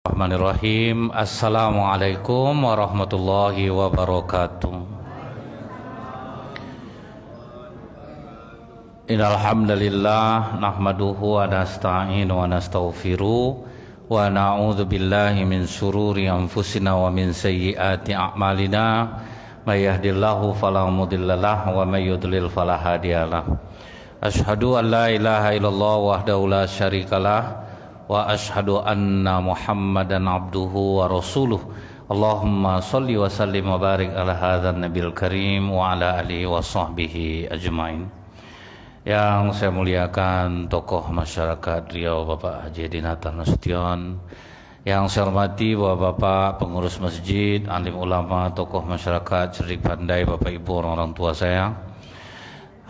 Bismillahirrahmanirrahim. Assalamualaikum warahmatullahi wabarakatuh. Innal hamdalillah nahmaduhu wa nasta'inu wa nastaghfiruh wa na'udzu billahi min syururi anfusina wa min sayyiati a'malina. May yahdihillahu fala mudhillalah wa may yudlil fala hadiyalah. Asyhadu an la ilaha illallah wahdahu la syarikalah wa ashhadu anna Muhammadan abduhu wa rasuluh. Allahumma salli wa sallim wa barik ala hadzal nabiyil karim wa ala alihi wa sahbihi ajmain. Yang saya muliakan tokoh masyarakat Riau Bapak Haji Dinata Nasution, yang saya hormati Bapak-bapak pengurus masjid, alim ulama, tokoh masyarakat, cerdik pandai, Bapak Ibu, orang-orang tua saya,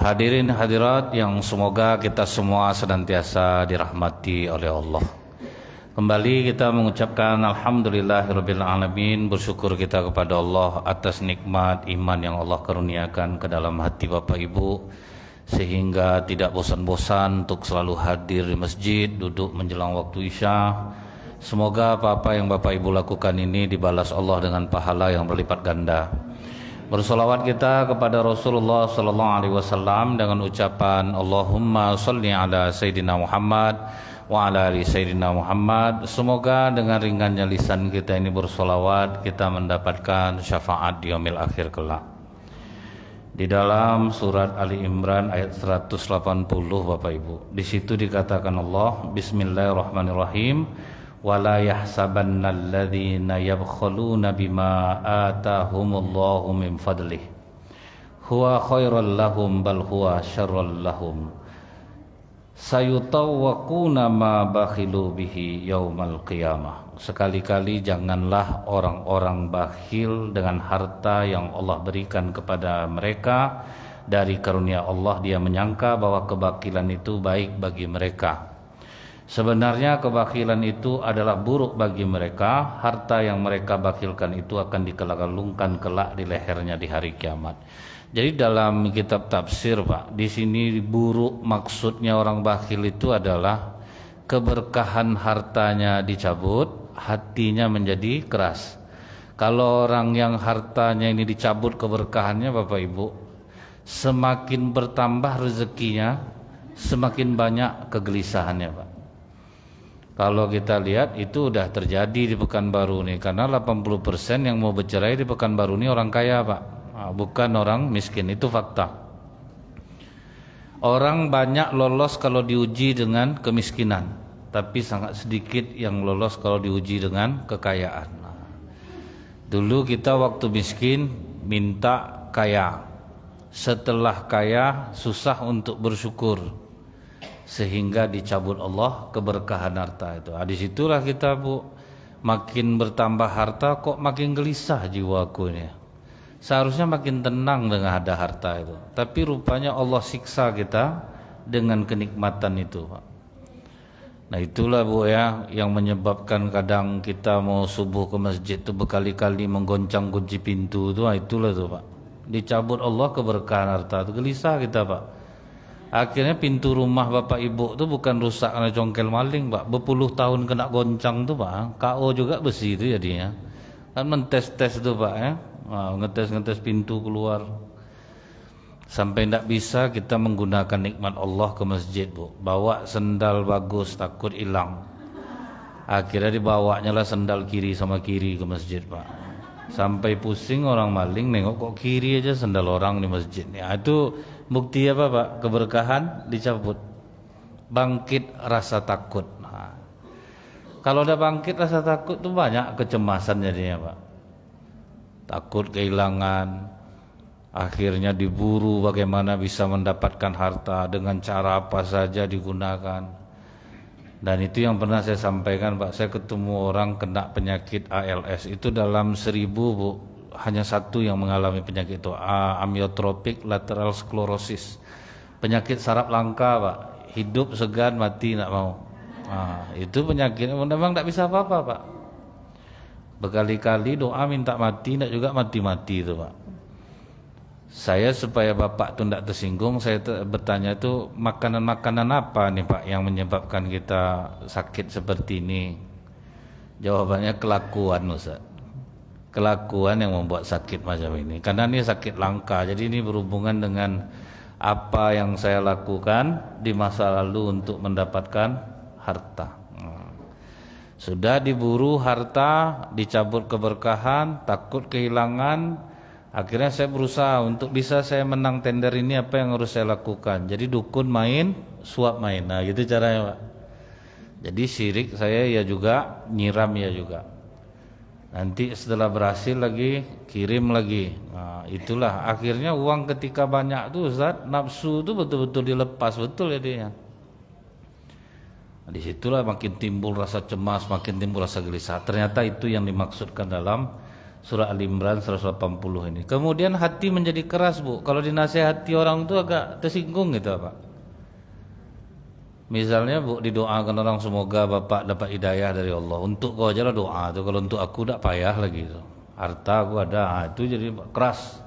hadirin hadirat yang semoga kita semua senantiasa dirahmati oleh Allah. Kembali kita mengucapkan alhamdulillahirabbil alamin, bersyukur kita kepada Allah atas nikmat iman yang Allah karuniakan ke dalam hati Bapak Ibu, sehingga tidak bosan-bosan untuk selalu hadir di masjid, duduk menjelang waktu Isya. Semoga apa-apa yang Bapak Ibu lakukan ini dibalas Allah dengan pahala yang berlipat ganda. Bersolawat kita kepada Rasulullah sallallahu alaihi wasallam dengan ucapan Allahumma sholli ala Sayyidina Muhammad wa ala ali Sayyidina Muhammad. Semoga dengan ringannya lisan kita ini bersolawat, kita mendapatkan syafaat di yaumil akhir kelak. Di dalam surat Ali Imran ayat 180 Bapak Ibu, di situ dikatakan Allah, Bismillahirrahmanirrahim, wala yahsabanna alladhina yabkhuluna bima atahumullahu min fadlih huwa khairal lahum bal huwa syarrul lahum sayutawwaquna ma bakhilu bihi yaumal qiyamah. Sekali-kali janganlah orang-orang bakhil dengan harta yang Allah berikan kepada mereka dari karunia Allah. Dia menyangka bahwa kebakilan itu baik bagi mereka. Sebenarnya kebakilan itu adalah buruk bagi mereka. Harta yang mereka bakhilkan itu akan dikelak-kelungkan kelak di lehernya di hari kiamat. Jadi dalam kitab tafsir Pak, di sini buruk maksudnya orang bakhil itu adalah keberkahan hartanya dicabut, hatinya menjadi keras. Kalau orang yang hartanya ini dicabut keberkahannya Bapak Ibu, semakin bertambah rezekinya, semakin banyak kegelisahannya Pak. Kalau kita lihat itu udah terjadi di Pekanbaru nih, karena 80% yang mau bercerai di Pekanbaru ini orang kaya Pak, bukan orang miskin, itu fakta. Orang banyak lolos kalau diuji dengan kemiskinan, tapi sangat sedikit yang lolos kalau diuji dengan kekayaan. Dulu kita waktu miskin minta kaya, setelah kaya susah untuk bersyukur, sehingga dicabut Allah keberkahan harta itu. Disitulah kita Bu, makin bertambah harta kok makin gelisah jiwaku ini. Seharusnya makin tenang dengan ada harta itu, tapi rupanya Allah siksa kita dengan kenikmatan itu Pak. Nah itulah Bu ya, yang menyebabkan kadang kita mau subuh ke masjid itu berkali-kali menggoncang kunci pintu itu. Itulah tuh Pak, dicabut Allah keberkahan harta itu, gelisah kita Pak. Akhirnya pintu rumah Bapak Ibu itu bukan rusak karena congkel maling Pak, berpuluh tahun kena goncang tuh Pak, KO juga besi itu jadinya. Kan mentes-tes tuh Pak ya, ngetes-ngetes pintu keluar. Sampai tidak bisa kita menggunakan nikmat Allah ke masjid Bu, bawa sendal bagus takut hilang. Akhirnya dibawanya lah sendal kiri sama kiri ke masjid Pak. Sampai pusing orang maling nengok kok kiri aja sendal orang di masjid. Ya, itu bukti apa Pak? Keberkahan dicabut. Bangkit rasa takut. Nah, kalau udah bangkit rasa takut tuh banyak kecemasan jadinya Pak. Takut kehilangan. Akhirnya diburu bagaimana bisa mendapatkan harta, dengan cara apa saja digunakan. Dan itu yang pernah saya sampaikan Pak, saya ketemu orang kena penyakit ALS, itu dalam 1000 Bu, hanya satu yang mengalami penyakit itu, amyotrophic lateral sclerosis, penyakit saraf langka Pak, hidup segan mati tidak mau. Itu penyakit memang tidak bisa apa-apa Pak. Berkali-kali doa minta mati, tidak juga mati-mati itu Pak. Saya supaya Bapak tuh tidak tersinggung, saya bertanya itu makanan-makanan apa nih Pak yang menyebabkan kita sakit seperti ini. Jawabannya kelakuan, Ustaz. Kelakuan yang membuat sakit macam ini. Karena ini sakit langka. Jadi ini berhubungan dengan apa yang saya lakukan di masa lalu untuk mendapatkan harta. Sudah diburu harta, dicabut keberkahan, takut kehilangan. Akhirnya saya berusaha untuk bisa saya menang tender ini, apa yang harus saya lakukan. Jadi dukun main, suap main. Nah gitu caranya, Pak. Jadi syirik saya ya juga, nyiram ya juga. Nanti setelah berhasil lagi, kirim lagi. Nah itulah akhirnya uang ketika banyak tuh Ustaz, nafsu tuh betul-betul dilepas betul ya dia. Nah, disitulah makin timbul rasa cemas, makin timbul rasa gelisah. Ternyata itu yang dimaksudkan dalam surah Al-Imran 180 ini. Kemudian hati menjadi keras, Bu. Kalau dinasihati orang itu agak tersinggung gitu, Pak. Misalnya, Bu, didoakan orang semoga Bapak dapat hidayah dari Allah. Untuk kau aja lah doa itu. Kalau untuk aku tak payah lagi itu. Harta aku ada, itu jadi keras.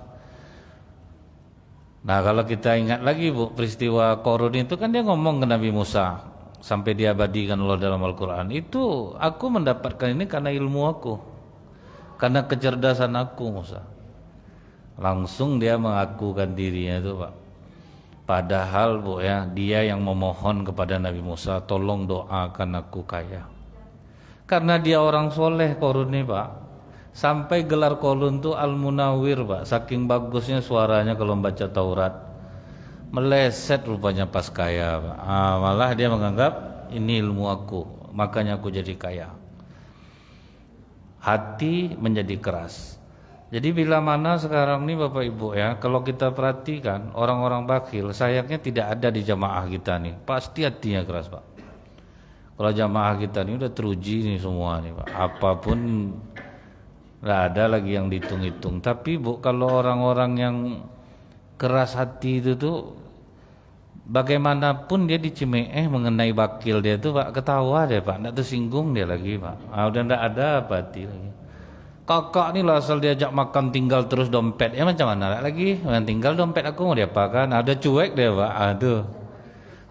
Nah, kalau kita ingat lagi, Bu, peristiwa Qarun itu kan dia ngomong ke Nabi Musa sampai diabadikan Allah dalam Al-Quran. Itu aku mendapatkan ini karena ilmu aku, karena kecerdasan aku, Musa. Langsung dia mengakukan dirinya itu, Pak. Padahal, Bu, ya, dia yang memohon kepada Nabi Musa, tolong doakan aku kaya. Karena dia orang soleh Qarun ini, Pak. Sampai gelar Qarun itu Al-Munawwir, Pak. Saking bagusnya suaranya kalau membaca Taurat. Meleset rupanya pas kaya, Pak. Malah dia menganggap ini ilmu aku, makanya aku jadi kaya. Hati menjadi keras. Jadi bila mana sekarang ini Bapak Ibu ya, kalau kita perhatikan orang-orang bakhil sayangnya tidak ada di jamaah kita nih. Pasti hatinya keras, Pak. Kalau jamaah kita nih udah teruji nih semua nih, Pak. Apapun nggak ada lagi yang dihitung-hitung. Tapi Bu, kalau orang-orang yang keras hati itu tuh bagaimanapun dia dicimeeh mengenai bakil dia tuh, Pak, ketawa dia, Pak. Nggak tersinggung dia lagi, Pak. Udah nggak ada apa hati lagi. Kakak nih lah asal diajak makan tinggal terus dompet. Ya macam mana lagi? Yang tinggal dompet aku mau diapakan? Ada cuek dia, Pak. Aduh.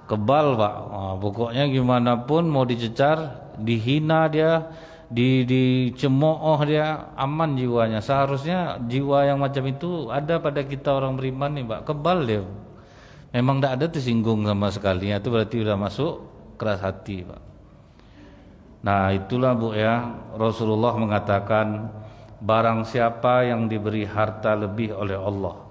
Kebal, Pak. Pokoknya gimana pun mau dicecar, dihina dia, dicemooh dia, aman jiwanya. Seharusnya jiwa yang macam itu ada pada kita orang beriman nih, Pak. Kebal dia. Memang tidak ada tersinggung sama sekali. Itu berarti sudah masuk keras hati, Pak. Nah itulah, Bu, ya, Rasulullah mengatakan barang siapa yang diberi harta lebih oleh Allah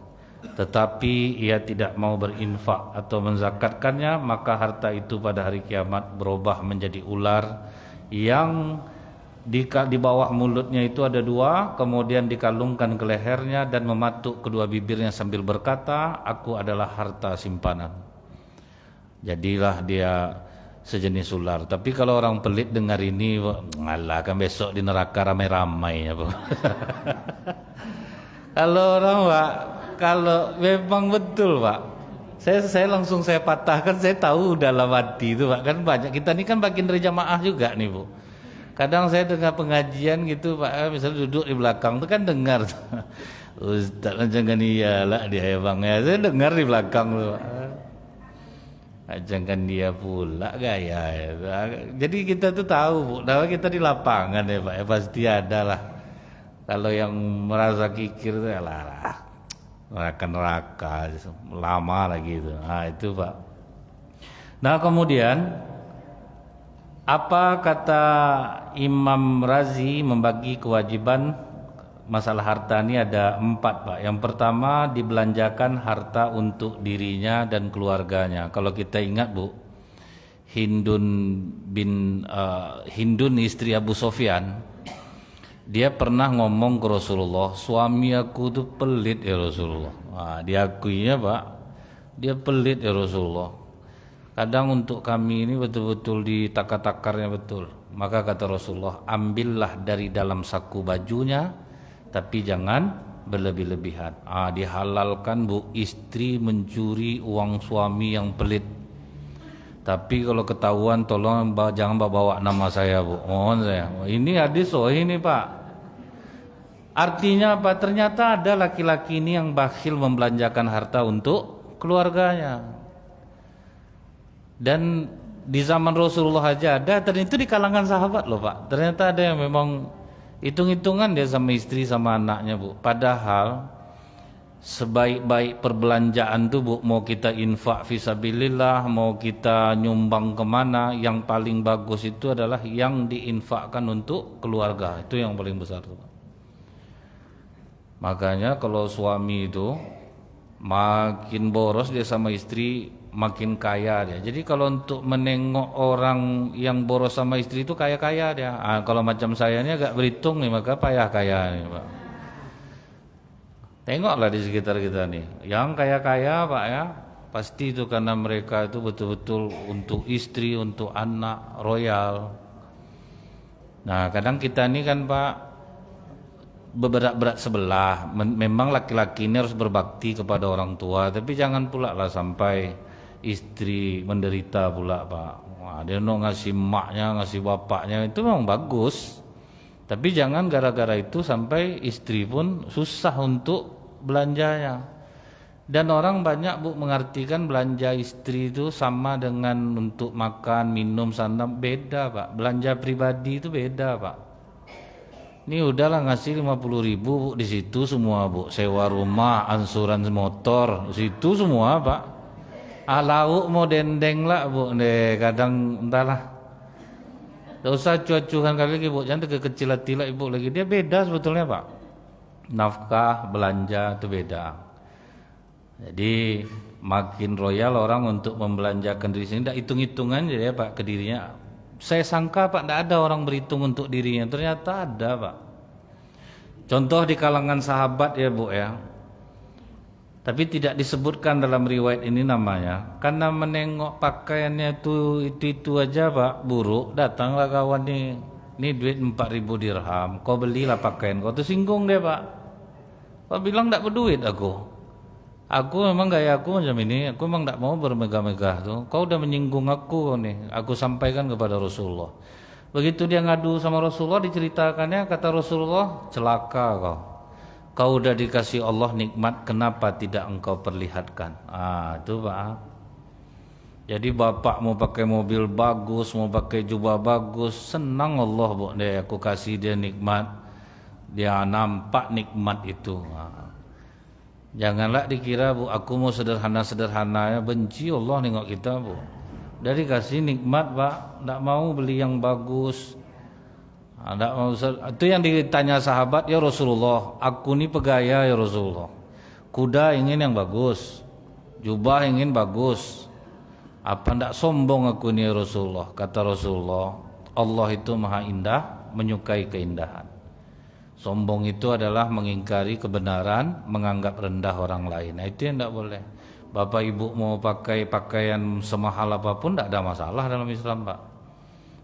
tetapi ia tidak mau berinfak atau menzakatkannya, maka harta itu pada hari kiamat berubah menjadi ular yang di bawah mulutnya itu ada dua, kemudian dikalungkan ke lehernya dan mematuk kedua bibirnya sambil berkata, aku adalah harta simpanan. Jadilah dia sejenis ular. Tapi kalau orang pelit dengar ini, ngalah kan besok di neraka ramai-ramai ya, Pak. Kalau orang, Pak, kalau memang betul, Pak, saya langsung saya patahkan, saya tahu dalam hati itu, Pak. Kan banyak kita ini kan bagian dari jamaah juga nih, Bu. Kadang saya dengar pengajian gitu, Pak, misalnya duduk di belakang tuh kan dengar Ustaz jangan iyalah dia ya, Bang, ya. Saya dengar di belakang tuh, Pak. Jangan dia pula gaya ya. Jadi kita tuh tahu, Bu, bahwa kita di lapangan ya, Pak, ya, pasti ada lah. Kalau yang merasa kikir itu ya lah neraka lama lagi itu. Nah itu, Pak. Nah kemudian apa kata Imam Razi membagi kewajiban masalah harta ini ada 4, Pak. Yang pertama, dibelanjakan harta untuk dirinya dan keluarganya. Kalau kita ingat, Bu, Hindun istri Abu Sofyan, dia pernah ngomong ke Rasulullah, suami aku tuh pelit ya Rasulullah. Nah, diakuinya, Pak, dia pelit ya Rasulullah. Kadang untuk kami ini betul-betul ditakar-takarnya betul. Maka kata Rasulullah, ambillah dari dalam saku bajunya, tapi jangan berlebih-lebihan. Dihalalkan, Bu, istri mencuri uang suami yang pelit. Tapi kalau ketahuan tolong jangan bawa nama saya, Bu. Mohon saya. Ini hadis ini, Pak. Artinya apa? Ternyata ada laki-laki ini yang bakhil membelanjakan harta untuk keluarganya. Dan di zaman Rasulullah aja ada, dan itu di kalangan sahabat loh Pak. Ternyata ada yang memang hitung-hitungan dia sama istri sama anaknya Bu. Padahal sebaik-baik perbelanjaan tuh Bu, mau kita infak fisabilillah, mau kita nyumbang kemana, yang paling bagus itu adalah yang diinfakkan untuk keluarga. Itu yang paling besar tuh. Makanya kalau suami itu makin boros dia sama istri, makin kaya dia. Jadi kalau untuk menengok orang yang boros sama istri itu kaya-kaya dia. Kalau macam saya ini agak berhitung nih, maka payah kaya nih Pak. Tengoklah di sekitar kita nih, yang kaya-kaya Pak ya, pasti itu karena mereka itu betul-betul untuk istri, untuk anak, royal. Nah kadang kita ini kan Pak berat-berat sebelah. Memang laki-laki ini harus berbakti kepada orang tua, tapi jangan pula lah sampai istri menderita pula Pak. Wah, dia mau ngasih maknya, ngasih bapaknya, itu memang bagus. Tapi jangan gara-gara itu sampai istri pun susah untuk belanjanya. Dan orang banyak Bu mengartikan belanja istri itu sama dengan untuk makan, minum, sandang. Beda Pak. Belanja pribadi itu beda Pak. Ini udahlah ngasih 50.000 Bu, di situ semua Bu. Sewa rumah, ansuran motor, situ semua Pak. Lauk mau dendeng lah Bu. Kadang entahlah. Tidak usah cuat-cuan kali lagi Bu, jangan kecil hati lah Ibu lagi. Dia beda sebetulnya Pak. Nafkah, belanja itu beda. Jadi makin royal orang untuk membelanjakan diri sendiri, tidak hitung-hitungan jadi ya Pak ke dirinya. Saya sangka Pak tidak ada orang berhitung untuk dirinya, ternyata ada Pak. Contoh di kalangan sahabat ya Bu ya. Tapi tidak disebutkan dalam riwayat ini namanya, karena menengok pakaiannya itu aja Pak buruk, datanglah kawan ini duit 4.000 dirham, kau belilah pakaian kau. Tuh singgung dia Pak. Kau bilang tidak berduit aku memang gaya aku macam ini, aku memang tidak mau bermegah-megah tuh. Kau udah menyinggung aku nih, aku sampaikan kepada Rasulullah. Begitu dia ngadu sama Rasulullah, diceritakannya kata Rasulullah, celaka kau udah dikasih Allah nikmat, kenapa tidak engkau perlihatkan? Itu Pak. Jadi bapak mau pakai mobil bagus, mau pakai jubah bagus, senang Allah Bu, aku kasih dia nikmat, dia nampak nikmat itu. Janganlah dikira Bu, aku mau sederhana-sederhana ya, benci Allah nengok kita Bu. Dari kasih nikmat Pak, tidak mau beli yang bagus. Itu yang ditanya sahabat, ya Rasulullah, aku ini pegaya ya Rasulullah. Kuda ingin yang bagus, jubah ingin bagus. Apa ndak sombong aku ini ya Rasulullah? Kata Rasulullah, Allah itu maha indah, menyukai keindahan. Sombong itu adalah mengingkari kebenaran, menganggap rendah orang lain. Nah itu yang tidak boleh. Bapak ibu mau pakai pakaian semahal apapun tidak ada masalah dalam Islam Pak.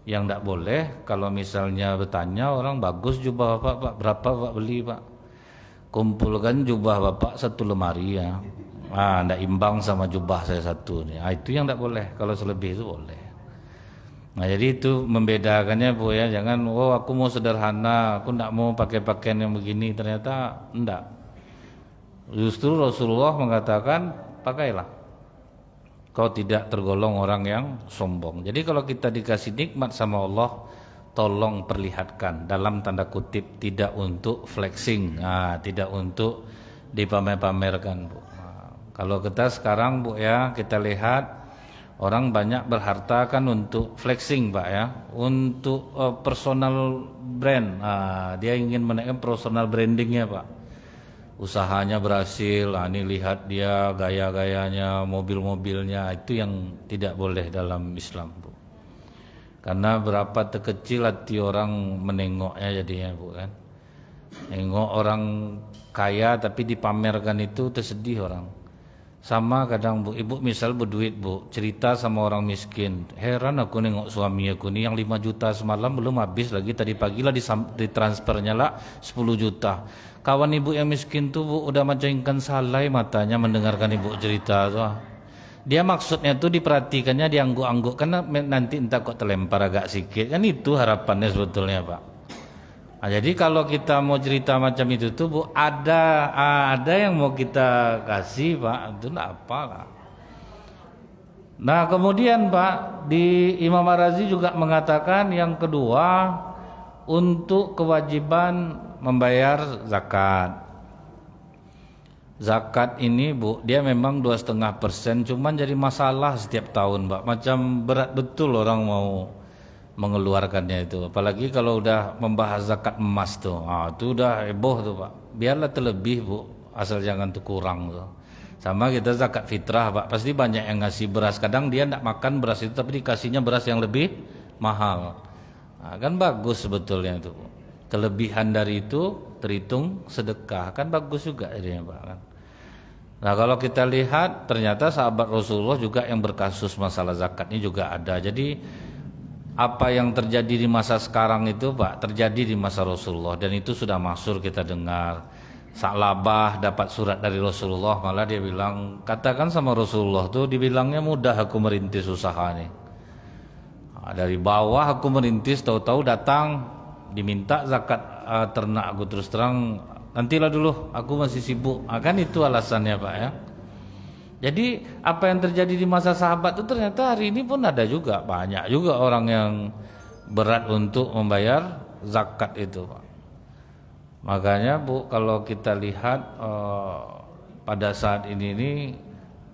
Yang tidak boleh kalau misalnya bertanya orang, bagus jubah bapak Pak, berapa Pak beli Pak? Kumpulkan jubah bapak satu lemari ya. Tidak imbang sama jubah saya satu nih. Itu yang tidak boleh. Kalau selebih itu boleh. Nah jadi itu membedakannya Bu ya. Jangan aku mau sederhana, aku tidak mau pakai pakaian yang begini. Ternyata enggak. Justru Rasulullah mengatakan pakailah, kau tidak tergolong orang yang sombong. Jadi kalau kita dikasih nikmat sama Allah, tolong perlihatkan dalam tanda kutip, tidak untuk flexing, tidak untuk dipamer-pamerkan Bu. Kalau kita sekarang Bu ya, kita lihat orang banyak berharta kan untuk flexing Pak ya, untuk personal brand. Dia ingin menaikkan personal brandingnya Pak. Usahanya berhasil, ini lihat dia gaya-gayanya, mobil-mobilnya, itu yang tidak boleh dalam Islam Bu. Karena berapa terkecil hati orang menengoknya jadinya Bu kan. Nengok orang kaya tapi dipamerkan itu tersedih orang. Sama kadang Bu, ibu misal berduit Bu, cerita sama orang miskin, heran aku nengok suami aku nih yang 5 juta semalam belum habis lagi, tadi pagi lah ditransfernya lah 10 juta. Kawan ibu yang miskin tuh Bu udah macam ikan salai matanya mendengarkan ibu cerita tuh. Dia maksudnya tuh diperhatikannya, diangguk-angguk, karena nanti entah kok terlempar agak sikit, kan itu harapannya sebetulnya Pak. Jadi kalau kita mau cerita macam itu tuh Bu, ada yang mau kita kasih Pak, itu enggak apa lah. Nah kemudian Pak, di Imam Ar-Razi juga mengatakan yang kedua, untuk kewajiban membayar zakat. Zakat ini Bu, dia memang 2,5%, cuman jadi masalah setiap tahun Pak. Macam berat betul orang mau mengeluarkannya itu. Apalagi kalau udah membahas zakat emas tuh, itu udah heboh tuh Pak. Biarlah terlebih Bu, asal jangan tuh kurang tuh. Sama kita zakat fitrah Pak, pasti banyak yang ngasih beras. Kadang dia tidak makan beras itu, tapi dikasihnya beras yang lebih mahal. Nah, kan bagus sebetulnya itu. Kelebihan dari itu terhitung sedekah, kan bagus juga jadinya Pak kan. Nah kalau kita lihat ternyata sahabat Rasulullah juga yang berkasus masalah zakat ini juga ada. Jadi apa yang terjadi di masa sekarang itu Pak terjadi di masa Rasulullah, dan itu sudah masyhur kita dengar. Sa'labah dapat surat dari Rasulullah, malah dia bilang, katakan sama Rasulullah tuh, dibilangnya mudah aku merintis usaha nih. Nah, dari bawah aku merintis, tahu-tahu datang diminta zakat ternak. Aku terus terang, nantilah dulu, aku masih sibuk. Kan itu alasannya Pak ya. Jadi apa yang terjadi di masa sahabat itu ternyata hari ini pun ada juga, banyak juga orang yang berat untuk membayar zakat itu Pak. Makanya Bu, kalau kita lihat pada saat ini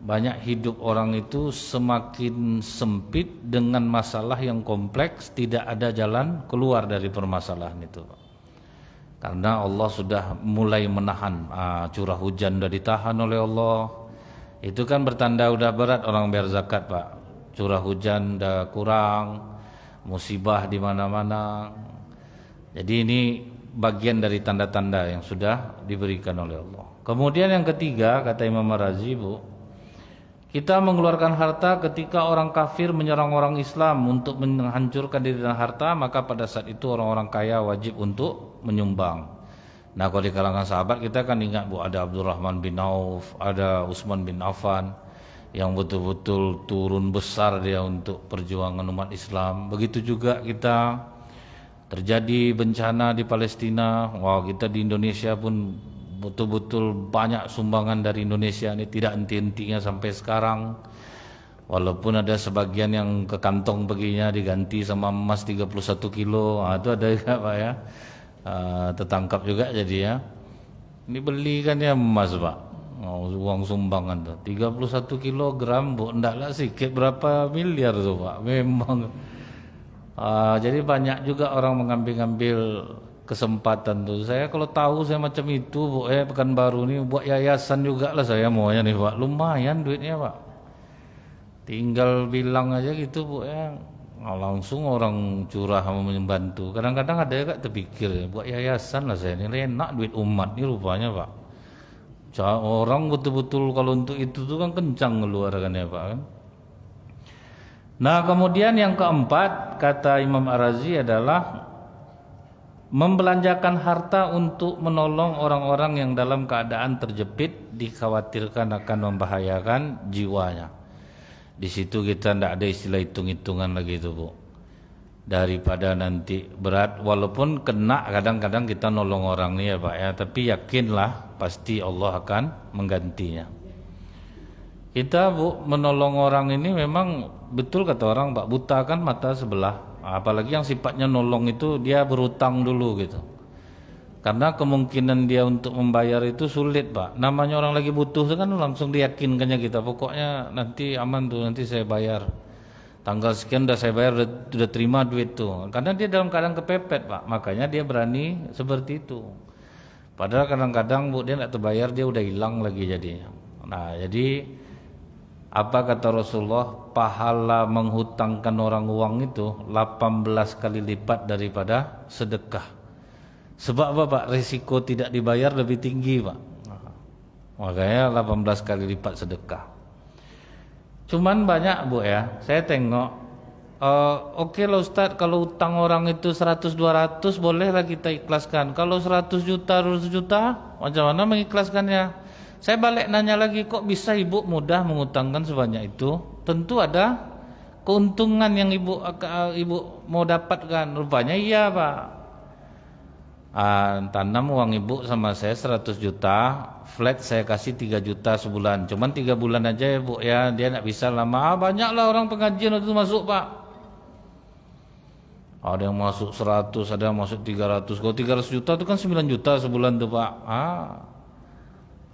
banyak hidup orang itu semakin sempit dengan masalah yang kompleks, tidak ada jalan keluar dari permasalahan itu Pak. Karena Allah sudah mulai menahan, curah hujan sudah ditahan oleh Allah. Itu kan bertanda udah berat orang bayar zakat Pak. Curah hujan udah kurang, musibah di mana-mana. Jadi ini bagian dari tanda-tanda yang sudah diberikan oleh Allah. Kemudian yang ketiga, kata Imam Ar-Razi Bu, kita mengeluarkan harta ketika orang kafir menyerang orang Islam untuk menghancurkan diri dan harta, maka pada saat itu orang-orang kaya wajib untuk menyumbang. Nah kalau di kalangan sahabat kita kan ingat Bu, ada Abdurrahman bin Auf, ada Utsman bin Affan yang betul-betul turun besar dia untuk perjuangan umat Islam. Begitu juga kita terjadi bencana di Palestina, kita di Indonesia pun betul-betul banyak sumbangan dari Indonesia ini, tidak henti-hentinya sampai sekarang. Walaupun ada sebagian yang ke kantong baginya diganti sama emas 31 kilo, itu ada juga Pak ya. Tertangkap juga jadi ya. Ini beli kan ya emas Pak, uang sumbangan tuh 31 kilogram Bu, ndaklah sedikit, berapa miliar tuh Pak memang. Jadi banyak juga orang mengambil kesempatan tuh. Saya kalau tahu saya macam itu Bu, Pekanbaru nih buat yayasan juga lah saya maunya nih Pak, lumayan duitnya Pak. Tinggal bilang aja gitu Bu ya, langsung orang curah membantu. Kadang-kadang ada juga terpikir buat yayasan lah saya ini, enak duit umat nih rupanya Pak. Orang betul-betul kalau untuk itu tuh kan kencang ngeluarkannya Pak kan. Nah kemudian yang keempat kata Imam Ar-Razi adalah membelanjakan harta untuk menolong orang-orang yang dalam keadaan terjepit, dikhawatirkan akan membahayakan jiwanya. Di situ kita tidak ada istilah hitung-hitungan lagi itu Bu. Daripada nanti berat, walaupun kena kadang-kadang kita nolong orang nih ya Pak ya, tapi yakinlah pasti Allah akan menggantinya. Kita Bu menolong orang ini memang betul kata orang Pak, buta kan mata sebelah. Apalagi yang sifatnya nolong itu dia berutang dulu gitu. Karena kemungkinan dia untuk membayar itu sulit Pak. Namanya orang lagi butuh kan langsung diyakinkannya kita, pokoknya nanti aman tuh, nanti saya bayar. Tanggal sekian udah saya bayar, udah terima duit tuh. Karena dia dalam keadaan kepepet Pak, makanya dia berani seperti itu. Padahal kadang-kadang Bu dia tidak terbayar, dia udah hilang lagi jadinya. Nah jadi apa kata Rasulullah, pahala menghutangkan orang uang itu 18 kali lipat daripada sedekah. Sebab apa Pak? Risiko tidak dibayar lebih tinggi Pak. Makanya 18 kali lipat sedekah. Cuman banyak Bu ya, saya tengok oke lah Ustadz, kalau utang orang itu 100-200 bolehlah kita ikhlaskan. Kalau 100 juta, 200 juta macam mana mengikhlaskannya? Saya balik nanya lagi, kok bisa ibu mudah mengutangkan sebanyak itu? Tentu ada keuntungan yang ibu mau dapatkan. Rupanya iya Pak. tanam uang ibu sama saya 100 juta, flat saya kasih 3 juta sebulan. Cuman 3 bulan aja ya bu ya, dia nggak bisa lama. Banyaklah orang pengajian itu masuk pak. Ada yang masuk 100, ada yang masuk 300. Kalau 300 juta itu kan 9 juta sebulan tuh pak.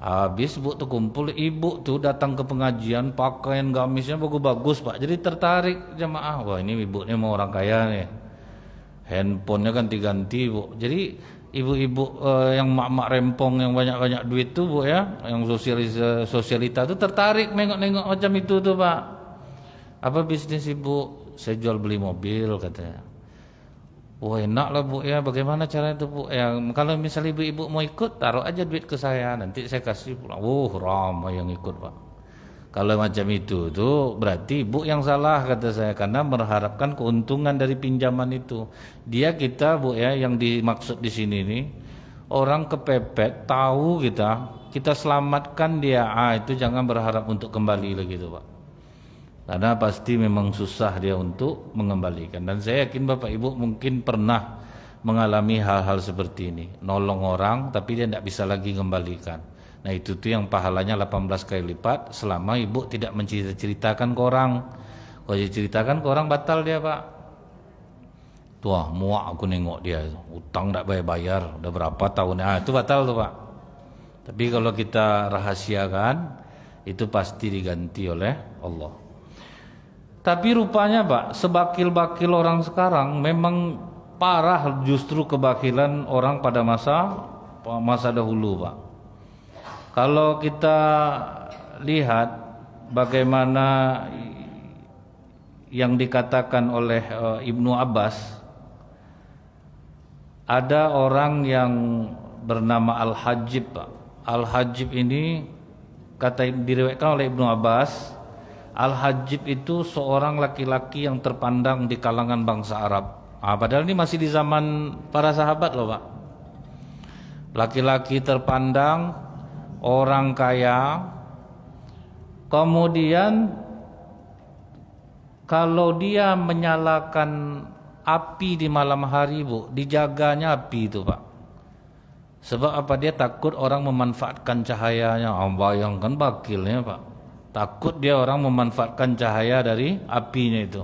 Habis bu tuh kumpul, ibu tuh datang ke pengajian, pakaian gamisnya bagus-bagus pak. Jadi tertarik jamaah, wah ini ibu ini mau orang kaya nih. Handphonenya kan diganti bu. Jadi ibu-ibu yang mak-mak rempong yang banyak-banyak duit tuh bu ya, yang sosialita tuh tertarik nengok-nengok macam itu tuh pak. Apa bisnis ibu? Saya jual beli mobil katanya. Wah enak lah bu ya, bagaimana caranya itu bu? Ya kalau misalnya ibu-ibu mau ikut, taruh aja duit ke saya, nanti saya kasih pulang. Ramai yang ikut pak. Kalau macam itu tuh berarti ibu yang salah kata saya, karena mengharapkan keuntungan dari pinjaman itu. Dia kita bu ya, yang dimaksud di sini nih orang kepepet, tahu kita selamatkan dia. Itu jangan berharap untuk kembali lagi tuh pak. Karena pasti memang susah dia untuk mengembalikan. Dan saya yakin bapak ibu mungkin pernah mengalami hal-hal seperti ini, nolong orang tapi dia tidak bisa lagi mengembalikan. Nah itu tuh yang pahalanya 18 kali lipat selama ibu tidak menceritakan ke orang. Kalau diceritakan ke orang batal dia pak. Tuh muak aku nengok dia, utang tidak bayar-bayar, udah berapa tahun, itu batal tuh pak. Tapi kalau kita rahasiakan, itu pasti diganti oleh Allah. Tapi rupanya pak, sebakil-bakil orang sekarang memang parah justru kebakilan orang pada masa dahulu pak. Kalau kita lihat bagaimana yang dikatakan oleh Ibnu Abbas, ada orang yang bernama Al-Hajib Pak. Al-Hajib ini diriwayatkan oleh Ibnu Abbas, Al-Hajib itu seorang laki-laki yang terpandang di kalangan bangsa Arab. Padahal ini masih di zaman para sahabat loh Pak. Laki-laki terpandang, orang kaya, kemudian kalau dia menyalakan api di malam hari bu, dijaganya api itu pak. Sebab apa? Dia takut orang memanfaatkan cahayanya. Bayangkan bakilnya pak, takut dia orang memanfaatkan cahaya dari apinya itu.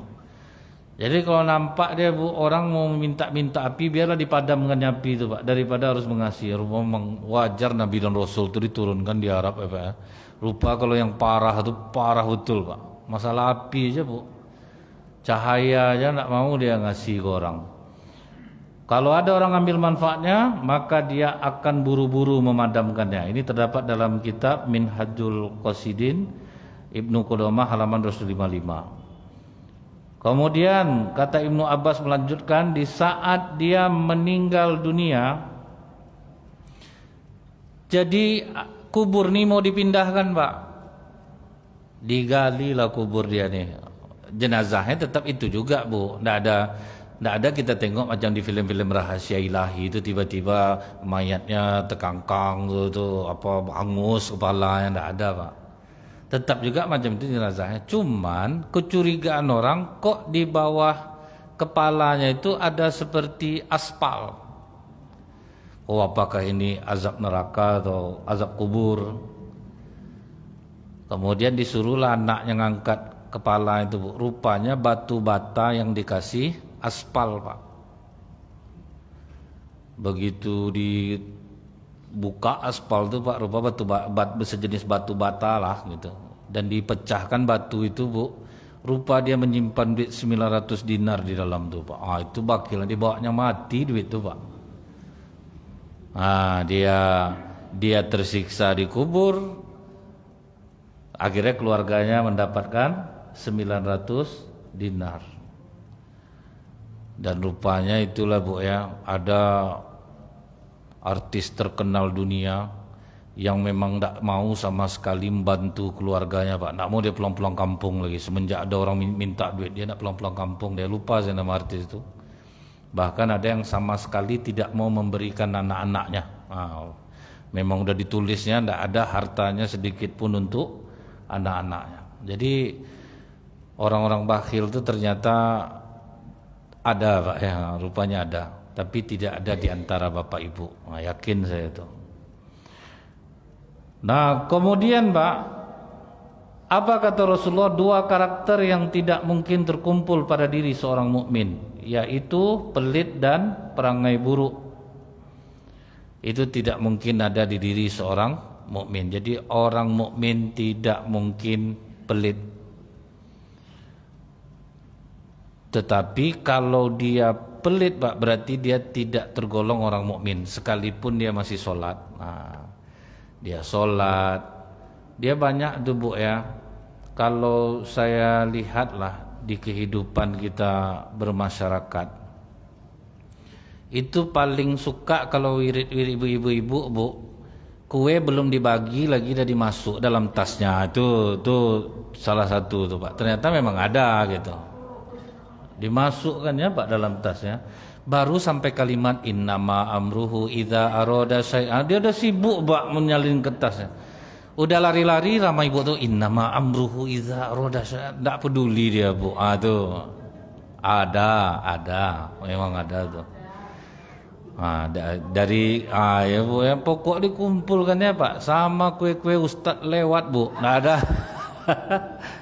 Jadi kalau nampak dia bu, orang mau minta api, biarlah dipadamkan api itu pak, daripada harus mengasihi. Memang wajar Nabi dan Rasul itu diturunkan di Arab ya pak ya. Lupa kalau yang parah itu parah betul pak. Masalah api aja bu, cahaya aja nak mau dia ngasih ke orang. Kalau ada orang ambil manfaatnya, maka dia akan buru-buru memadamkannya. Ini terdapat dalam kitab Minhajul Qasidin Ibnu Qudamah halaman 255. Kemudian kata Ibnu Abbas melanjutkan, di saat dia meninggal dunia, jadi kubur ini mau dipindahkan pak, digalilah kubur dia nih, jenazahnya tetap itu juga bu, tidak ada kita tengok macam di film-film rahasia ilahi itu tiba-tiba mayatnya terkangkang tuh apa hangus kepalanya, tidak ada pak. Tetap juga macam itu jenazahnya. Cuman kecurigaan orang kok di bawah kepalanya itu ada seperti aspal. Oh apakah ini azab neraka atau azab kubur? Kemudian disuruhlah anaknya ngangkat kepala itu bu. Rupanya batu bata yang dikasih aspal pak. Begitu dibuka aspal itu pak, rupa batu sejenis batu bata lah gitu, dan dipecahkan batu itu bu, rupa dia menyimpan duit 900 dinar di dalam tuh pak. Itu bakil dibawanya mati duit itu pak. Dia tersiksa di kubur, akhirnya keluarganya mendapatkan 900 dinar. Dan rupanya itulah bu ya, ada artis terkenal dunia yang memang tidak mau sama sekali membantu keluarganya pak, tidak mau dia pulang-pulang kampung lagi. Semenjak ada orang minta duit, dia tidak pulang-pulang kampung, dia lupa saya nama artis itu. Bahkan ada yang sama sekali tidak mau memberikan anak-anaknya. Memang udah ditulisnya tidak ada hartanya sedikit pun untuk anak-anaknya. Jadi orang-orang bakhil itu ternyata ada pak ya, rupanya ada. tapi tidak ada di antara bapak ibu. Nah, yakin saya itu. Nah, kemudian Pak, apa kata Rasulullah, dua karakter yang tidak mungkin terkumpul pada diri seorang mukmin, yaitu pelit dan perangai buruk. Itu tidak mungkin ada di diri seorang mukmin. Jadi orang mukmin tidak mungkin pelit. Tetapi kalau dia pelit Pak, berarti dia tidak tergolong orang mukmin sekalipun dia masih sholat. Nah, dia sholat, dia banyak tuh Bu ya. Kalau saya lihatlah di kehidupan kita bermasyarakat, itu paling suka kalau wirid-wirid ibu-ibu Bu, kue belum dibagi lagi udah dimasuk dalam tasnya. Itu salah satu tuh Pak. Ternyata memang ada gitu. Dimasukkan ya Pak dalam tasnya. Baru sampai kalimat innama amruhu idza arada syai'an, dia udah sibuk Pak menyalin kertasnya. Udah lari-lari ramai ibu tuh innama amruhu idza arada syai'an, enggak peduli dia Bu. Tuh. Ada, memang ada tuh. Dari ya Bu ya, pokok dikumpulkan ya Pak, sama kue-kue ustad lewat Bu. Enggak ada.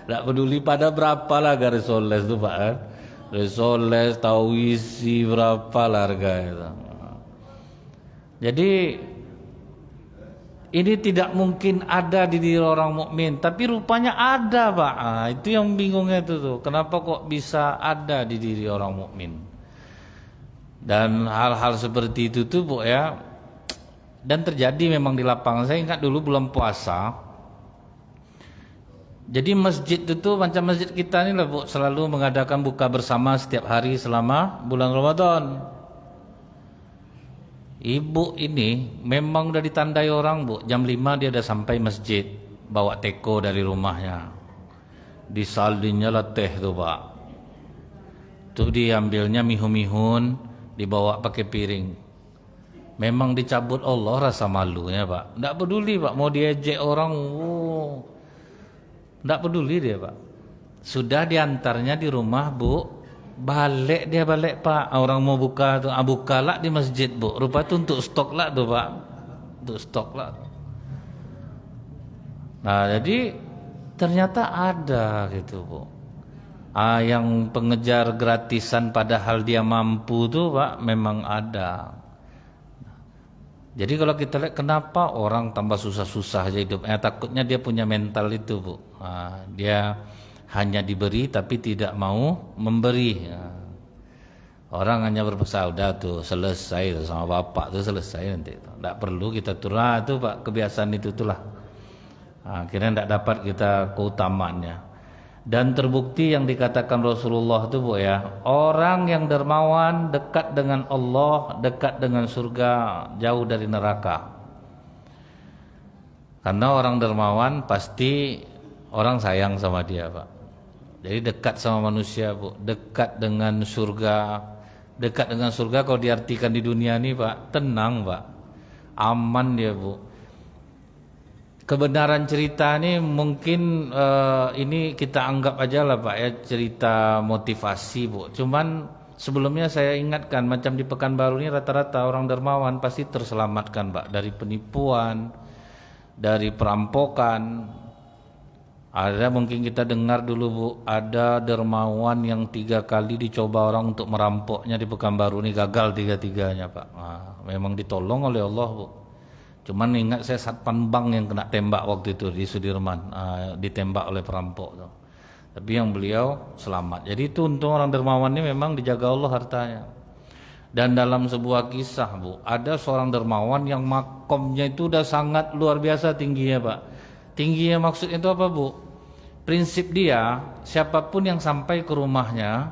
Enggak peduli pada berapa lah garis soles tuh Pak kan. Resoles tahu isi berapa harga itu. Jadi ini tidak mungkin ada di diri orang mukmin, tapi rupanya ada Pak. Itu yang bingungnya itu tuh. Kenapa kok bisa ada di diri orang mukmin? Dan hal-hal seperti itu tuh Bu ya. Dan terjadi memang di lapangan. Saya ingat dulu bulan puasa. Jadi masjid itu macam masjid kita ini lah Bu, selalu mengadakan buka bersama setiap hari selama bulan Ramadan. Ibu ini memang udah ditandai orang Bu, jam 5 dia udah sampai masjid, bawa teko dari rumahnya. Disaldinya lah teh tuh Pak. Tuh diambilnya mihun-mihun, dibawa pakai piring. Memang dicabut Allah rasa malunya Pak. Enggak peduli Pak, mau diejek orang, enggak peduli dia Pak. Sudah diantarnya di rumah Bu, balik Pak. Orang mau buka tuh, buka lah di masjid Bu. Rupa tuh untuk stok lah tuh Pak. Untuk stok lah. Nah jadi ternyata ada gitu Bu. Yang pengejar gratisan padahal dia mampu tuh Pak, memang ada. Jadi kalau kita lihat kenapa orang tambah susah-susah aja hidup, takutnya dia punya mental itu Bu. Dia hanya diberi tapi tidak mau memberi. Orang hanya berpesan udah tuh selesai sama bapak tuh selesai nanti. Tidak perlu kita turun itu Pak, kebiasaan itu itulah. Akhirnya tidak dapat kita keutamaannya. Dan terbukti yang dikatakan Rasulullah itu Bu ya, orang yang dermawan dekat dengan Allah, dekat dengan surga, jauh dari neraka. Karena orang dermawan pasti orang sayang sama dia Pak. Jadi dekat sama manusia Bu, dekat dengan surga. Dekat dengan surga kalau diartikan di dunia ini Pak, tenang Pak, aman dia Bu. Kebenaran cerita ini mungkin ini kita anggap aja lah Pak ya, cerita motivasi Bu. Cuman sebelumnya saya ingatkan, macam di Pekanbaru ini rata-rata orang dermawan pasti terselamatkan Pak dari penipuan, dari perampokan. Ada mungkin kita dengar dulu Bu, ada dermawan yang 3 kali dicoba orang untuk merampoknya di Pekanbaru ini, gagal 3-3-nya Pak. Memang ditolong oleh Allah Bu. Cuman ingat saya satpam bank yang kena tembak waktu itu di Sudirman, ditembak oleh perampok tuh. Tapi yang beliau selamat. Jadi itu untung orang dermawan ini memang dijaga Allah hartanya. Dan dalam sebuah kisah Bu, ada seorang dermawan yang makomnya itu udah sangat luar biasa tingginya Pak. Tingginya maksudnya itu apa Bu? Prinsip dia, siapapun yang sampai ke rumahnya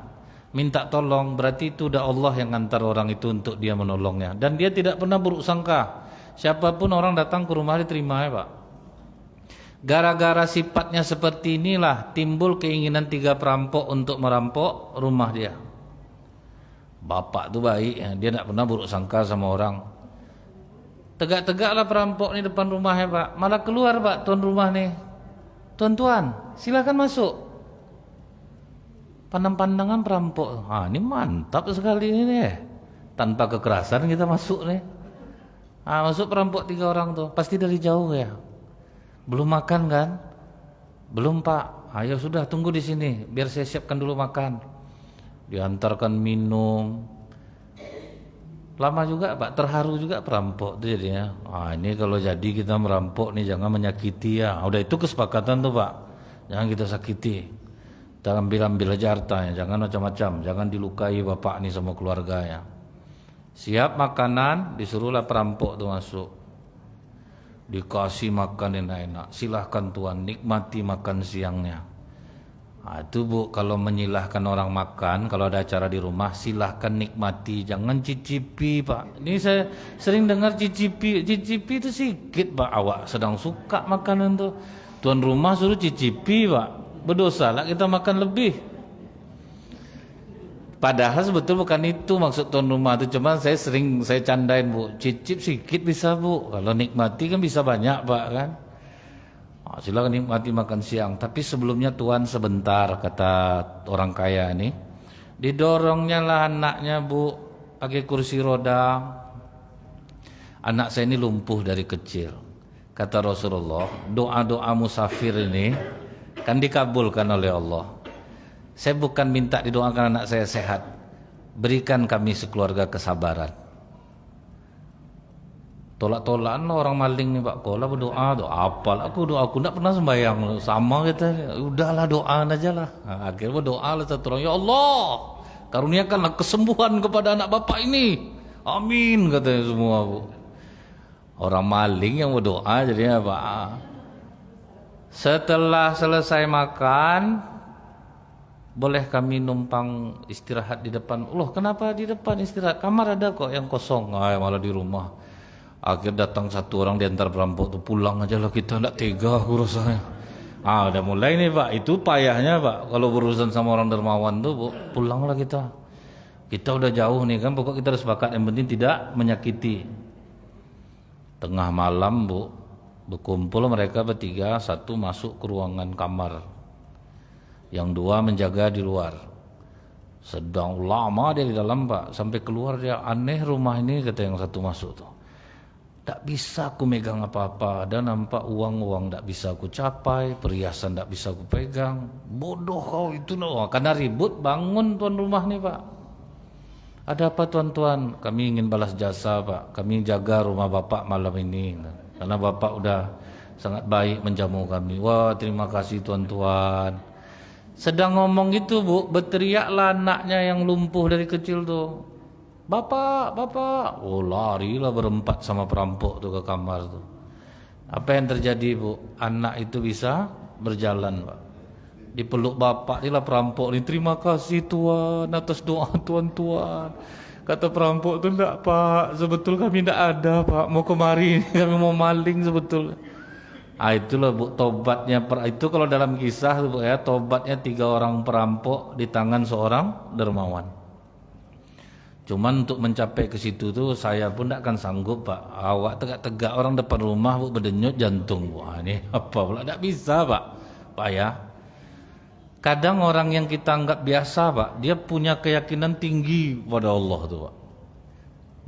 minta tolong, berarti itu udah Allah yang ngantar orang itu untuk dia menolongnya. Dan dia tidak pernah buruk sangka. Siapapun orang datang ke rumah diterima ya Pak. Gara-gara sifatnya seperti inilah timbul keinginan 3 perampok untuk merampok rumah dia. Bapak tuh baik ya, dia tidak pernah buruk sangka sama orang. Tegak-tegaklah perampok ini depan rumahnya Pak. Malah keluar Pak tuan rumah nih. Tuan-tuan silakan masuk. Pandang-pandangan perampok. Ini mantap sekali ini. tanpa kekerasan kita masuk nih. Masuk perampok 3 orang tuh, pasti dari jauh ya. Belum makan kan? Belum Pak. Ayo sudah tunggu di sini, biar saya siapkan dulu makan. Diantarkan minum. Lama juga Pak, terharu juga perampok tuh jadinya. Ini kalau jadi kita merampok nih jangan menyakiti ya. Udah itu kesepakatan tuh Pak. Jangan kita sakiti. Kita ambil aja hartanya, jangan macam-macam, jangan dilukai bapak nih sama keluarganya. Siap makanan, disuruhlah perampok tuh masuk. Dikasih makan enak-enak. Silahkan Tuan, nikmati makan siangnya. Itu Bu, kalau menyilahkan orang makan, kalau ada acara di rumah, silahkan nikmati, jangan cicipi Pak. Ini saya sering dengar cicipi itu sedikit Pak. Awak sedang suka makanan tuh, tuan rumah suruh cicipi Pak. Berdosa lah kita makan lebih. Padahal sebetulnya bukan itu maksud tuan rumah itu, cuma saya candain Bu, cicip sedikit bisa Bu, kalau nikmati kan bisa banyak Pak kan. Silakan nikmati makan siang, tapi sebelumnya Tuan sebentar, kata orang kaya ini. Didorongnya lah anaknya Bu, pakai kursi roda. Anak saya ini lumpuh dari kecil. Kata Rasulullah, doa-doa musafir ini kan dikabulkan oleh Allah. Saya bukan minta didoakan anak saya sehat, berikan kami sekeluarga kesabaran. Tolak-tolakan orang maling nih Pak, kalau berdoa, apal aku nggak pernah sembahyang sama kita, udahlah doa aja lah. Akhirnya berdoa lah satu orang, ya Allah karuniakanlah kesembuhan kepada anak bapak ini, amin katanya semua Bu. Orang maling yang berdoa jadinya Pak. Setelah selesai makan, boleh kami numpang istirahat di depan. Loh kenapa di depan istirahat? Kamar ada kok yang kosong. Malah di rumah. Akhir datang satu orang di antara perampok tuh, pulang aja lah kita, enggak tega aku rasanya. Udah mulai nih Pak, itu payahnya Pak. Kalau berurusan sama orang dermawan tuh Bu, pulanglah kita. Kita udah jauh nih kan, pokok kita harus sepakat yang penting tidak menyakiti. Tengah malam Bu, berkumpul mereka bertiga, satu masuk ke ruangan kamar, yang dua menjaga di luar. Sedang lama dia di dalam Pak, sampai keluar dia, aneh rumah ini kata yang satu masuk tuh. Tak bisa aku megang apa-apa, dan nampak uang-uang tak bisa aku capai, perhiasan tak bisa aku pegang. Bodoh kau itu loh, karena ribut bangun tuan rumah nih Pak. Ada apa tuan-tuan? Kami ingin balas jasa Pak, kami jaga rumah bapak malam ini. Karena bapak udah sangat baik menjamu kami. Wah terima kasih tuan-tuan. Sedang ngomong gitu Bu, berteriaklah anaknya yang lumpuh dari kecil tuh. Bapak, bapak. Oh larilah berempat sama perampok tuh ke kamar tuh. Apa yang terjadi Bu? Anak itu bisa berjalan Pak. Dipeluk bapak inilah perampok ini. Terima kasih Tuan atas doa tuan-tuan. Kata perampok tuh, enggak Pak, sebetul kami enggak ada Pak, mau kemari kami mau maling sebetulnya. Itulah Bu tobatnya. Itu kalau dalam kisah tuh Bu ya, tobatnya 3 orang perampok di tangan seorang dermawan. Cuman untuk mencapai ke situ tuh saya pun tidak akan sanggup Pak. Awak tegak-tegak orang depan rumah Bu, berdenyut jantung. Wah ini apa pula, tidak bisa Pak ya. Kadang orang yang kita anggap biasa Pak, dia punya keyakinan tinggi pada Allah tuh Pak.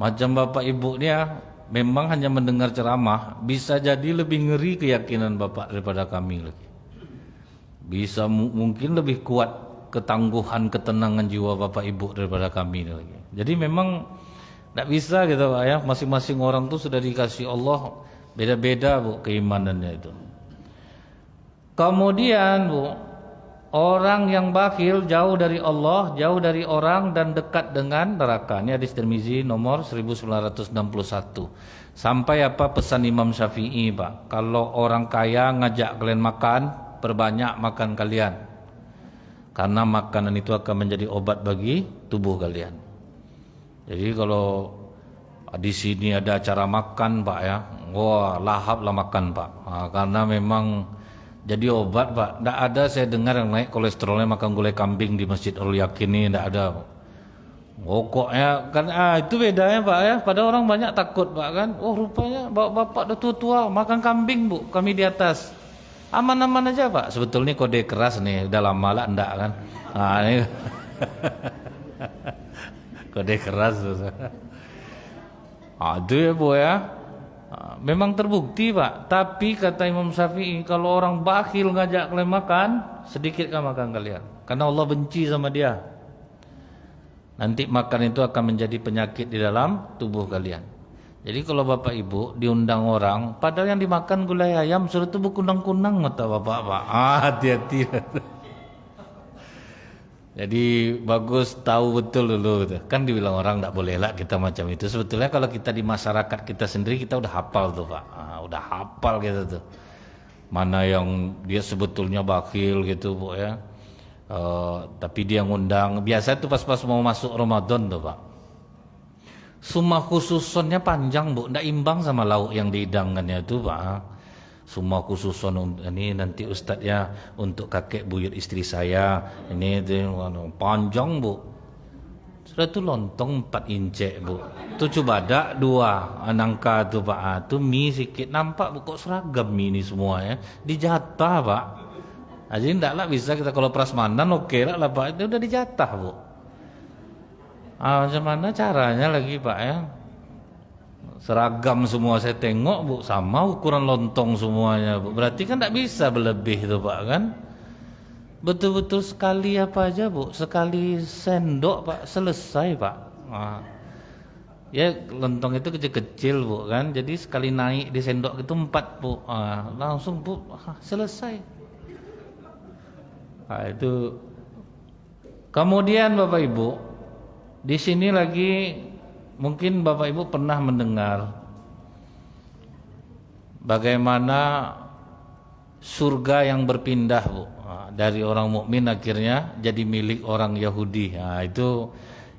Macam bapak ibu dia memang hanya mendengar ceramah, bisa jadi lebih ngeri keyakinan bapak daripada kami lagi. Bisa mungkin lebih kuat ketangguhan, ketenangan jiwa bapak ibu daripada kami lagi. Jadi memang tidak bisa gitu Pak ya, masing-masing orang tuh sudah dikasih Allah beda-beda Bu keimanannya itu. Kemudian Bu, orang yang bakhil jauh dari Allah, jauh dari orang dan dekat dengan neraka. Ini hadis Tirmizi nomor 1961. Sampai apa pesan Imam Syafi'i Pak? Kalau orang kaya ngajak kalian makan, perbanyak makan kalian. Karena makanan itu akan menjadi obat bagi tubuh kalian. Jadi kalau di sini ada acara makan Pak ya, wah lahaplah makan Pak. Karena memang jadi obat Pak. Tidak ada saya dengar yang naik kolesterolnya makan gulai kambing di Masjid Al Yakin ini, tidak ada. Pokoknya kan itu bedanya Pak ya. Pada orang banyak takut Pak kan. Oh rupanya bapak udah tua-tua makan kambing Bu, kami di atas. Aman-aman aja Pak. Sebetulnya kode keras nih, udah lama lah enggak kan. Ini Kode keras. Itu ya Bu ya. Memang terbukti Pak. Tapi kata Imam Syafi'i, kalau orang bakhil ngajak kalian makan, sedikitkan makan kalian. Karena Allah benci sama dia. Nanti makan itu akan menjadi penyakit di dalam tubuh kalian. Jadi kalau bapak ibu diundang orang, padahal yang dimakan gulai ayam, suruh tubuh kunang-kunang mata bapak Pak. Hati-hati. Jadi bagus tahu betul dulu gitu. Kan dibilang orang tidak boleh lah kita macam itu. Sebetulnya kalau kita di masyarakat kita sendiri kita udah hafal tuh Pak. Udah hafal gitu tuh. Mana yang dia sebetulnya bakhil gitu Bu ya. Tapi dia ngundang. Biasa tuh pas-pas mau masuk Ramadan tuh Pak. Summa khususonnya panjang Bu, ndak imbang sama lauk yang dihidangkannya itu Pak. Summa khususon ini nanti ustadznya untuk kakek buyut istri saya. Ini itu panjang Bu. Sudah itu lontong 4 inci Bu. Itu cubadak 2 nangka tuh Pak. Itu mie sikit nampak Bu kok seragam mie ini semua ya. Dijatah Pak. Jadi ndak lah bisa kita kalau prasmanan oke lah Pak. Itu udah dijatah Bu. Macam mana caranya lagi Pak ya? Seragam semua saya tengok Bu, sama ukuran lontong semuanya Bu. Berarti kan tidak bisa berlebih itu Pak kan? Betul-betul sekali apa aja Bu, sekali sendok Pak selesai Pak. Ya lontong itu kecil-kecil Bu kan, jadi sekali naik di sendok itu 4 Bu, langsung Bu selesai. Itu. Kemudian Bapak Ibu. Di sini lagi mungkin Bapak Ibu pernah mendengar bagaimana surga yang berpindah Bu, dari orang mukmin akhirnya jadi milik orang Yahudi.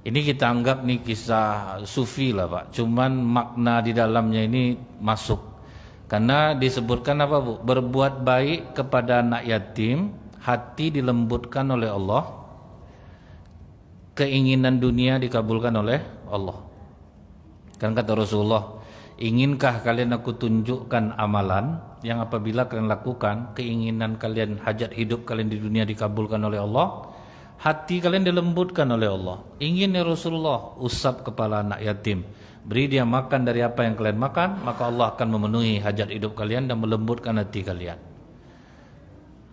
Ini kita anggap nih kisah sufi lah Pak. Cuman makna di dalamnya ini masuk. Karena disebutkan apa Bu? Berbuat baik kepada anak yatim, hati dilembutkan oleh Allah. Keinginan dunia dikabulkan oleh Allah. Kan kata Rasulullah, inginkah kalian aku tunjukkan amalan yang apabila kalian lakukan, keinginan kalian, hajat hidup kalian di dunia dikabulkan oleh Allah, hati kalian dilembutkan oleh Allah. Ingin ya Rasulullah, usap kepala anak yatim, beri dia makan dari apa yang kalian makan, maka Allah akan memenuhi hajat hidup kalian dan melembutkan hati kalian.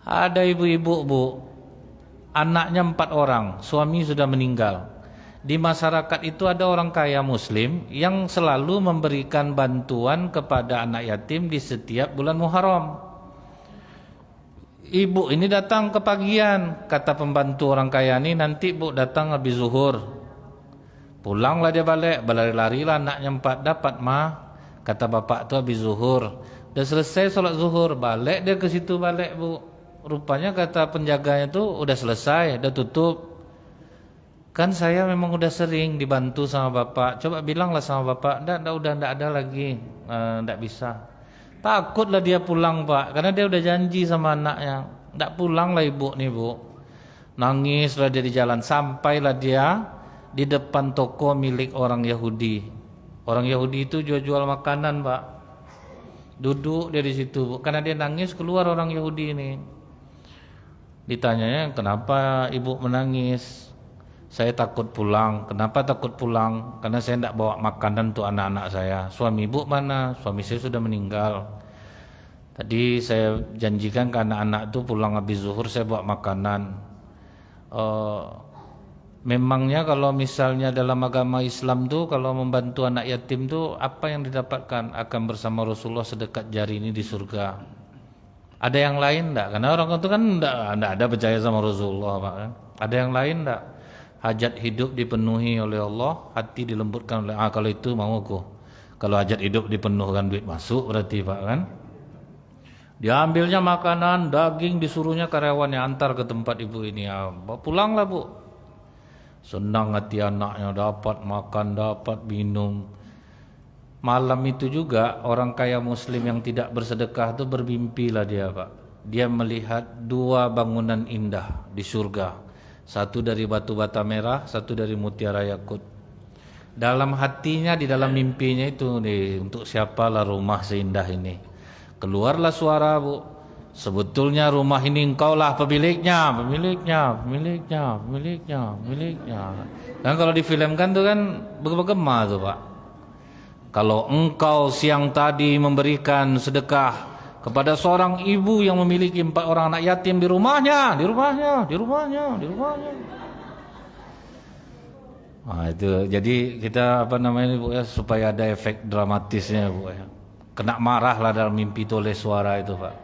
Ada ibu-ibu Bu, anaknya 4 orang, suami sudah meninggal. Di masyarakat itu ada orang kaya muslim yang selalu memberikan bantuan kepada anak yatim di setiap bulan Muharram. Ibu ini datang ke pagian, kata pembantu orang kaya ini, nanti Bu datang habis zuhur. Pulanglah dia balik, berlari-larilah anaknya 4, dapat kata bapak tu habis zuhur. Udah selesai sholat zuhur, balik dia ke situ balik Bu. Rupanya kata penjaganya itu udah selesai, udah tutup. Kan saya memang udah sering dibantu sama bapak. Coba bilanglah sama bapak, udah ada lagi, ndak bisa. Takutlah dia pulang Pak, karena dia udah janji sama anaknya. Ndak pulanglah ibu nih Bu. Nangislah dia di jalan, sampailah dia di depan toko milik orang Yahudi. Orang Yahudi itu jual makanan Pak. Duduk dia di situ Bu, karena dia nangis keluar orang Yahudi ini. Ditanyanya, kenapa ibu menangis? Saya takut pulang. Kenapa takut pulang? Karena saya tidak bawa makanan untuk anak-anak saya. Suami ibu mana? Suami saya sudah meninggal. Tadi saya janjikan ke anak-anak itu pulang habis zuhur saya bawa makanan. Memangnya kalau misalnya dalam agama Islam tuh kalau membantu anak yatim tuh apa yang didapatkan? Akan bersama Rasulullah sedekat jari ini di surga. Ada yang lain enggak? Karena orang itu kan enggak ada percaya sama Rasulullah Pak kan. Ada yang lain enggak? Hajat hidup dipenuhi oleh Allah, hati dilembutkan oleh kalau itu mau aku. Kalau hajat hidup dipenuhkan duit masuk berarti Pak kan. Diambilnya makanan, daging disuruhnya karyawannya antar ke tempat ibu ini. Pulanglah Bu. Senang hati anaknya dapat makan, dapat minum. Malam itu juga orang kaya muslim yang tidak bersedekah itu bermimpilah dia Pak. Dia melihat 2 bangunan indah di surga. Satu dari batu bata merah, satu dari mutiara yakut. Dalam hatinya, di dalam mimpinya itu nih, untuk siapalah rumah seindah ini. Keluarlah suara Bu, sebetulnya rumah ini engkaulah pemiliknya. Dan kalau difilmkan tuh kan bergema tuh Pak. Kalau engkau siang tadi memberikan sedekah kepada seorang ibu yang memiliki 4 orang anak yatim di rumahnya. Nah, itu jadi kita Bu ya, supaya ada efek dramatisnya Bu ya. Kena marah lah dalam mimpi itu oleh suara itu Pak.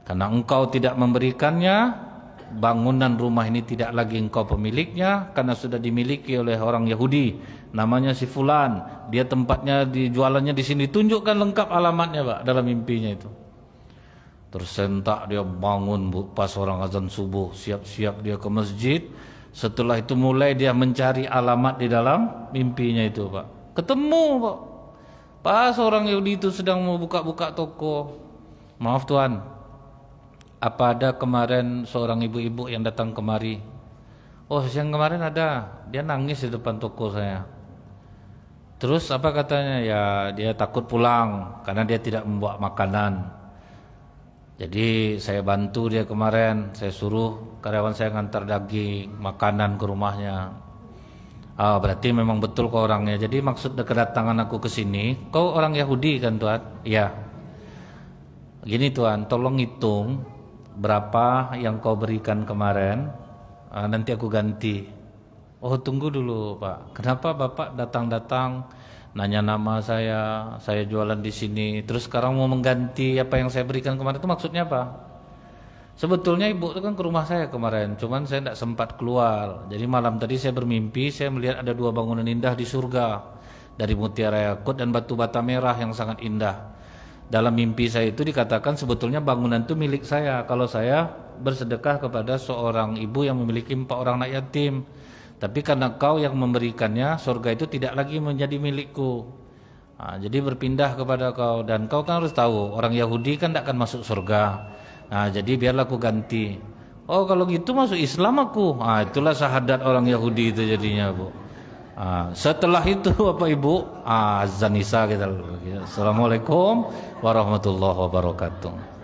Karena engkau tidak memberikannya, bangunan rumah ini tidak lagi engkau pemiliknya karena sudah dimiliki oleh orang Yahudi, namanya si Fulan. Dia tempatnya dijualannya di sini. Tunjukkan lengkap alamatnya Pak dalam mimpinya itu. Tersentak dia bangun Bu, pas orang azan subuh, siap-siap dia ke masjid. Setelah itu mulai dia mencari alamat di dalam mimpinya itu Pak. Ketemu Pak. Pas orang Yahudi itu sedang mau buka-buka toko. Maaf Tuan, apa ada kemarin seorang ibu-ibu yang datang kemari? Oh, siang kemarin ada. Dia nangis di depan toko saya. Terus apa katanya? Ya dia takut pulang karena dia tidak membawa makanan. Jadi saya bantu dia kemarin. Saya suruh karyawan saya ngantar daging, makanan ke rumahnya. Ah, berarti memang betul kau orangnya. Jadi maksud kedatangan aku ke sini, kau orang Yahudi kan Tuan? Iya. Gini Tuan, tolong hitung berapa yang kau berikan kemarin, nanti aku ganti. Oh tunggu dulu Pak, kenapa Bapak datang-datang nanya nama saya jualan di sini, terus sekarang mau mengganti apa yang saya berikan kemarin, itu maksudnya apa? Sebetulnya ibu itu kan ke rumah saya kemarin, cuman saya tidak sempat keluar. Jadi malam tadi saya bermimpi, saya melihat ada 2 bangunan indah di surga, dari mutiara yakut dan batu bata merah yang sangat indah. Dalam mimpi saya itu dikatakan sebetulnya bangunan itu milik saya kalau saya bersedekah kepada seorang ibu yang memiliki 4 orang anak yatim. Tapi karena kau yang memberikannya, surga itu tidak lagi menjadi milikku. Nah, jadi berpindah kepada kau, dan kau kan harus tahu orang Yahudi kan tidak akan masuk surga. Nah, jadi biarlah aku ganti. Oh kalau gitu masuk Islam aku. Ah, itulah syahadat orang Yahudi itu jadinya Bu. Setelah itu Bapak Ibu, azan Isya kita. Assalamualaikum warahmatullahi wabarakatuh.